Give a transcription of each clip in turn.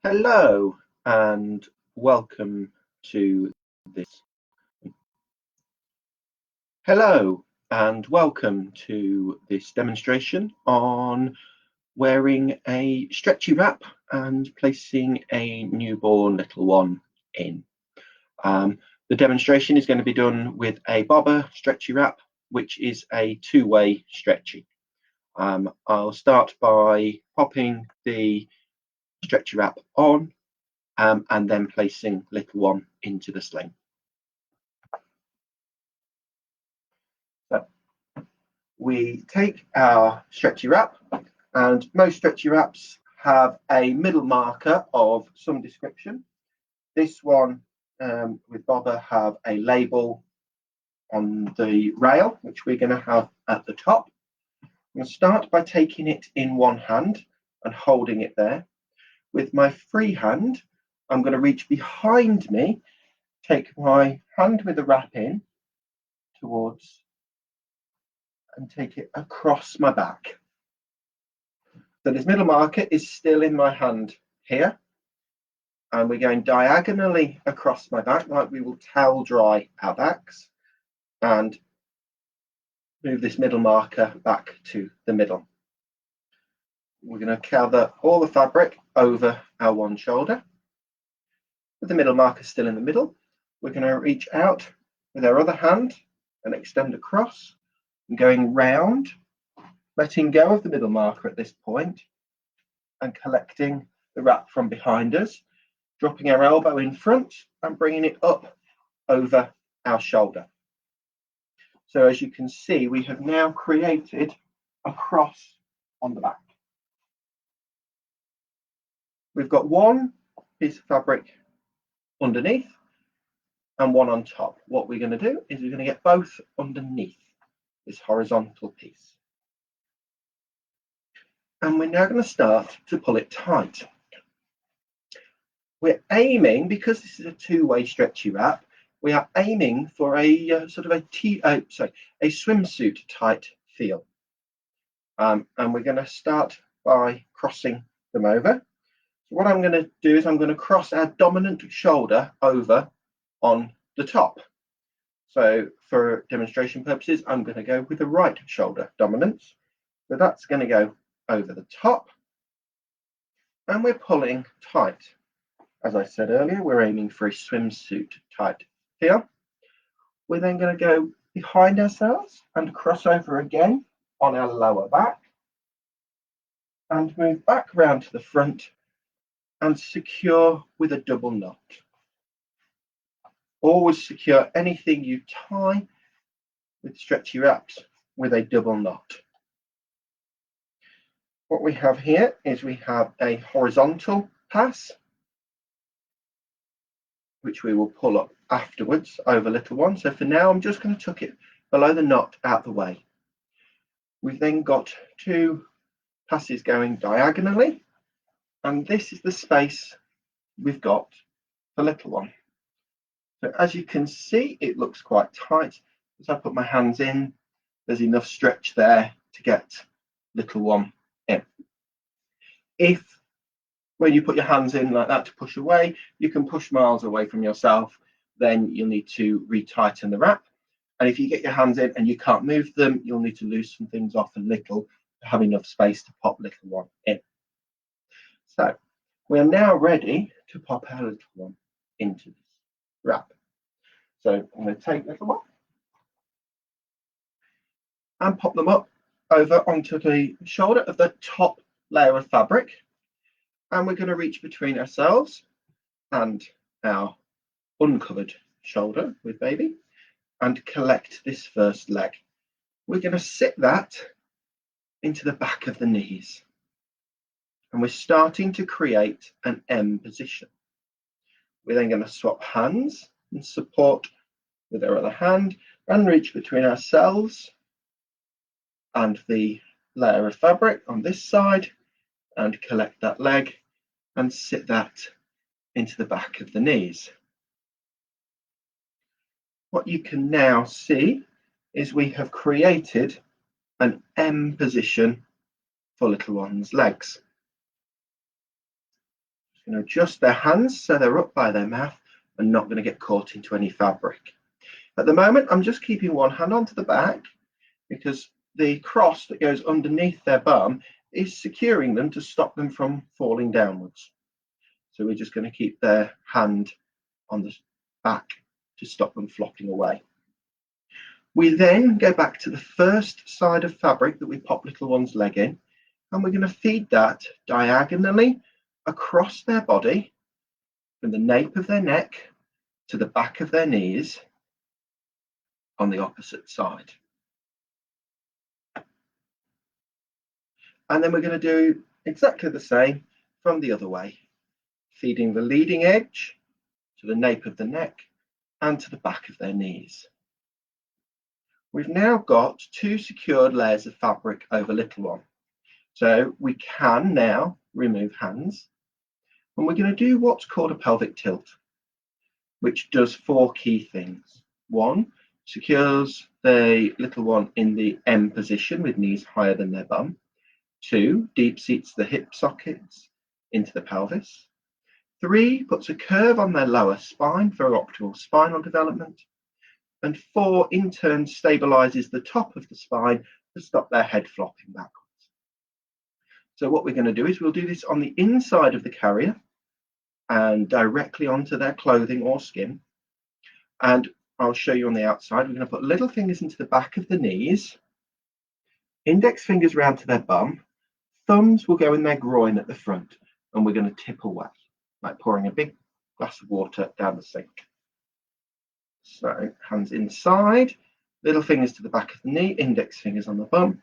Hello and welcome to this. Hello and welcome to this demonstration on wearing a stretchy wrap and placing a newborn little one in. The demonstration is going to be done with a Boba stretchy wrap, which is a two-way stretchy. I'll start by popping the stretchy wrap on and then placing little one into the sling. So we take our stretchy wrap, and most stretchy wraps have a middle marker of some description. This one with Boba have a label on the rail, which we're going to have at the top. I'm going to start by taking it in one hand and holding it there. With my free hand, I'm going to reach behind me, take my hand with the wrap in towards and take it across my back. So this middle marker is still in my hand here, and we're going diagonally across my back like we will towel dry our backs, and move this middle marker back to the middle. We're going to gather all the fabric over our one shoulder. With the middle marker still in the middle, we're going to reach out with our other hand and extend across, and going round, letting go of the middle marker at this point and collecting the wrap from behind us, dropping our elbow in front and bringing it up over our shoulder. So as you can see, we have now created a cross on the back. We've got one piece of fabric underneath and one on top. What we're going to do is we're going to get both underneath this horizontal piece. And we're now going to start to pull it tight. We're aiming, because this is a two-way stretchy wrap, we are aiming for a sort of a swimsuit tight feel. And we're going to start by crossing them over. So what I'm going to do is I'm going to cross our dominant shoulder over on the top. So for demonstration purposes, I'm going to go with the right shoulder dominance. So that's going to go over the top, and we're pulling tight. As I said earlier, we're aiming for a swimsuit tight feel. We're then going to go behind ourselves and cross over again on our lower back and move back round to the front and secure with a double knot. Always secure anything you tie with stretchy wraps with a double knot. What we have here is we have a horizontal pass, which we will pull up afterwards over little one. So for now, I'm just going to tuck it below the knot out the way. We've then got two passes going diagonally, and this is the space we've got for little one. So as you can see, it looks quite tight. As I put my hands in, there's enough stretch there to get little one in. If when you put your hands in like that to push away, you can push miles away from yourself, then you'll need to retighten the wrap. And if you get your hands in and you can't move them, you'll need to loosen things off a little to have enough space to pop little one in. So we are now ready to pop our little one into this wrap. So I'm going to take little one and pop them up over onto the shoulder of the top layer of fabric. And we're going to reach between ourselves and our uncovered shoulder with baby and collect this first leg. We're going to sit that into the back of the knees. And we're starting to create an M position. We're then going to swap hands and support with our other hand and reach between ourselves and the layer of fabric on this side and collect that leg and sit that into the back of the knees. What you can now see is we have created an M position for little one's legs. Going to adjust their hands so they're up by their mouth and not going to get caught into any fabric. At the moment, I'm just keeping one hand onto the back because the cross that goes underneath their bum is securing them to stop them from falling downwards. So we're just going to keep their hand on the back to stop them flopping away. We then go back to the first side of fabric that we pop little one's leg in, and we're going to feed that diagonally across their body from the nape of their neck to the back of their knees on the opposite side. And then we're going to do exactly the same from the other way, feeding the leading edge to the nape of the neck and to the back of their knees. We've now got 2 secured layers of fabric over little one. So we can now remove hands, and we're going to do what's called a pelvic tilt, which does 4 key things. 1, secures the little one in the M position with knees higher than their bum. 2, deep seats the hip sockets into the pelvis. 3, puts a curve on their lower spine for optimal spinal development. And 4, in turn, stabilizes the top of the spine to stop their head flopping backwards. So what we're going to do is we'll do this on the inside of the carrier and directly onto their clothing or skin. And I'll show you on the outside. We're going to put little fingers into the back of the knees, index fingers round to their bum, thumbs will go in their groin at the front, and we're going to tip away, like pouring a big glass of water down the sink. So hands inside, little fingers to the back of the knee, index fingers on the bum,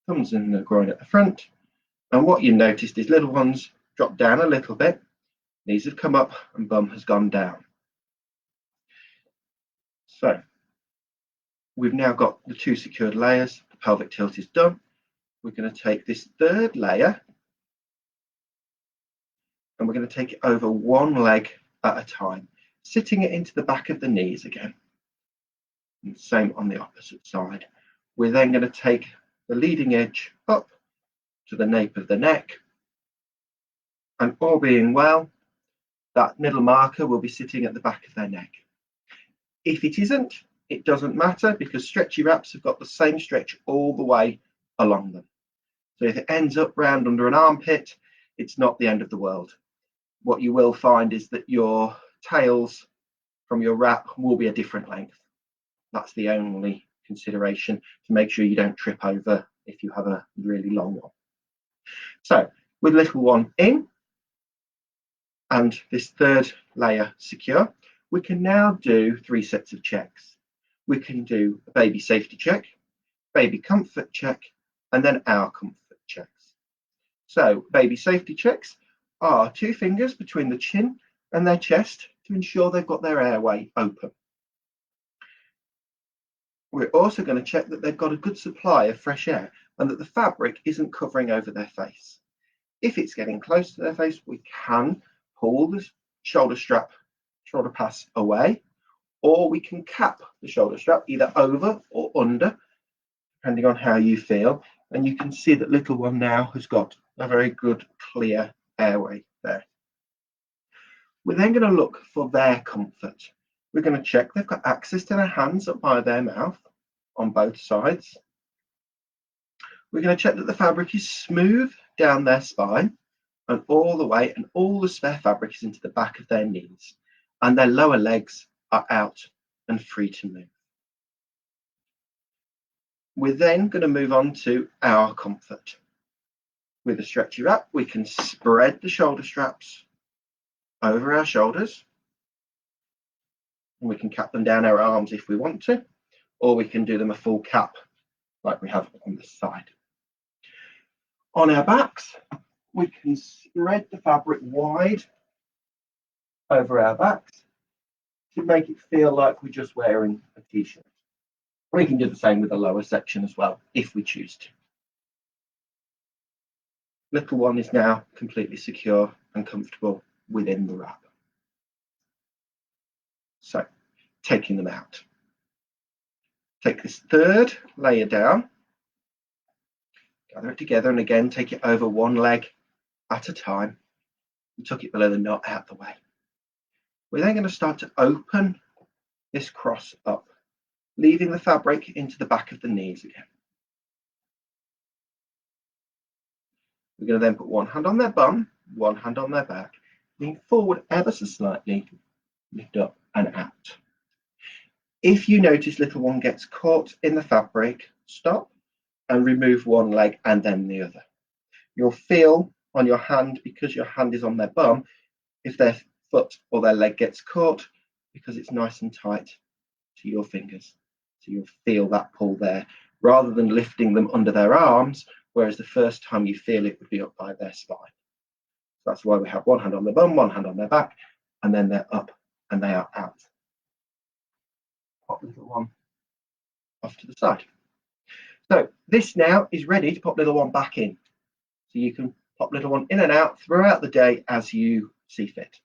thumbs in the groin at the front. And what you noticed is little ones drop down a little bit, knees have come up and bum has gone down. So we've now got the 2 secured layers, the pelvic tilt is done. We're going to take this 3rd layer and we're going to take it over one leg at a time, sitting it into the back of the knees again. And same on the opposite side. We're then going to take the leading edge up to the nape of the neck, and all being well, that middle marker will be sitting at the back of their neck. If it isn't, it doesn't matter, because stretchy wraps have got the same stretch all the way along them. So if it ends up round under an armpit, it's not the end of the world. What you will find is that your tails from your wrap will be a different length. That's the only consideration, to make sure you don't trip over if you have a really long one. So with little one in and this 3rd layer secure, we can now do 3 sets of checks. We can do a baby safety check, baby comfort check, and then our comfort checks. So baby safety checks are 2 fingers between the chin and their chest to ensure they've got their airway open. We're also going to check that they've got a good supply of fresh air and that the fabric isn't covering over their face. If it's getting close to their face, we can pull the shoulder pass away, or we can cap the shoulder strap either over or under, depending on how you feel. And you can see that little one now has got a very good clear airway there. We're then going to look for their comfort. We're going to check they've got access to their hands up by their mouth on both sides. We're going to check that the fabric is smooth down their spine and all the way, and all the spare fabric is into the back of their knees, and their lower legs are out and free to move. We're then going to move on to our comfort. With a stretchy wrap, we can spread the shoulder straps over our shoulders, and we can cap them down our arms if we want to, or we can do them a full cap like we have on this side. On our backs, we can spread the fabric wide over our backs to make it feel like we're just wearing a t-shirt. We can do the same with the lower section as well, if we choose to. Little one is now completely secure and comfortable within the wrap. So, taking them out. Take this 3rd layer down, gather it together, and again take it over one leg at a time, and tuck it below the knot out the way. We're then going to start to open this cross up, leaving the fabric into the back of the knees again. We're going to then put one hand on their bum, one hand on their back, lean forward ever so slightly, lift up and out. If you notice little one gets caught in the fabric, stop and remove one leg and then the other. You'll feel on your hand, because your hand is on their bum, if their foot or their leg gets caught, because it's nice and tight to your fingers. So you'll feel that pull there, rather than lifting them under their arms, whereas the first time you feel it would be up by their spine. So that's why we have one hand on their bum, one hand on their back, and then they're up and they are out. Pop little one off to the side. So this now is ready to pop little one back in. So you can pop little one in and out throughout the day as you see fit.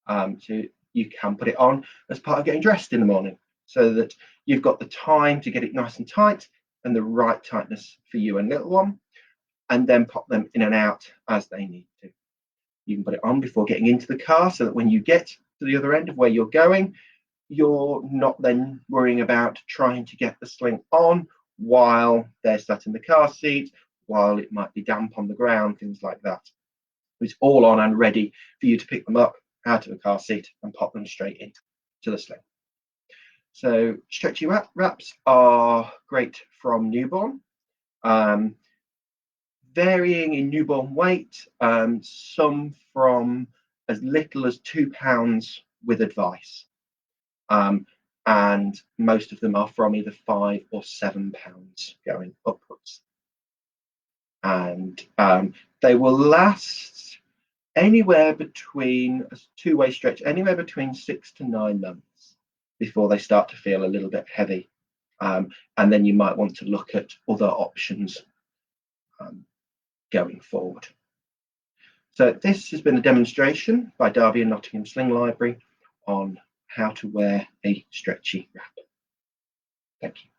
So you can put it on as part of getting dressed in the morning, so that you've got the time to get it nice and tight and the right tightness for you and little one, and then pop them in and out as they need to. You can put it on before getting into the car, so that when you get to the other end of where you're going, you're not then worrying about trying to get the sling on while they're sat in the car seat, while it might be damp on the ground, things like that. It's all on and ready for you to pick them up out of the car seat and pop them straight into the sling. So stretchy wraps are great from newborn, varying in newborn weight, some from as little as 2 pounds with advice, and most of them are from either 5 or 7 pounds going upwards. And they will last anywhere between a two-way stretch, anywhere between 6 to 9 months before they start to feel a little bit heavy. And then you might want to look at other options going forward. So this has been a demonstration by Derby and Nottingham Sling Library on how to wear a stretchy wrap. Thank you.